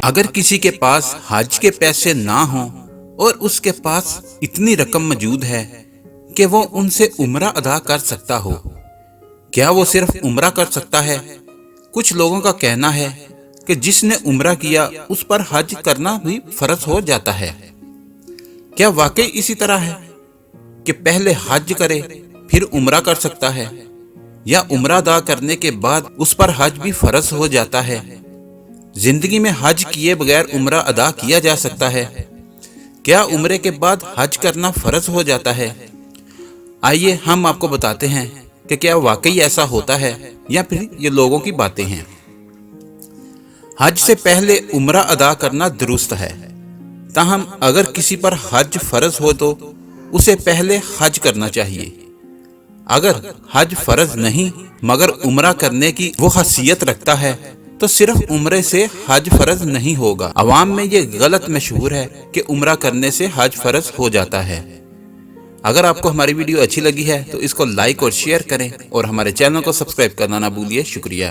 اگر کسی کے پاس حج کے پیسے نہ ہوں اور اس کے پاس اتنی رقم موجود ہے کہ وہ ان سے عمرہ ادا کر سکتا ہو، کیا وہ صرف عمرہ کر سکتا ہے؟ کچھ لوگوں کا کہنا ہے کہ جس نے عمرہ کیا اس پر حج کرنا بھی فرض ہو جاتا ہے۔ کیا واقعی اسی طرح ہے کہ پہلے حج کرے پھر عمرہ کر سکتا ہے، یا عمرہ ادا کرنے کے بعد اس پر حج بھی فرض ہو جاتا ہے؟ زندگی میں حج کیے بغیر عمرہ ادا کیا جا سکتا ہے؟ کیا عمرے کے بعد حج کرنا فرض ہو جاتا ہے؟ آئیے ہم آپ کو بتاتے ہیں کہ کیا واقعی ایسا ہوتا ہے یا پھر یہ لوگوں کی باتیں ہیں۔ حج سے پہلے عمرہ ادا کرنا درست ہے، تاہم اگر کسی پر حج فرض ہو تو اسے پہلے حج کرنا چاہیے۔ اگر حج فرض نہیں مگر عمرہ کرنے کی وہ حیثیت رکھتا ہے تو صرف عمرے سے حج فرض نہیں ہوگا۔ عوام میں یہ غلط مشہور ہے کہ عمرہ کرنے سے حج فرض ہو جاتا ہے۔ اگر آپ کو ہماری ویڈیو اچھی لگی ہے تو اس کو لائک اور شیئر کریں اور ہمارے چینل کو سبسکرائب کرنا نہ بھولیے۔ شکریہ۔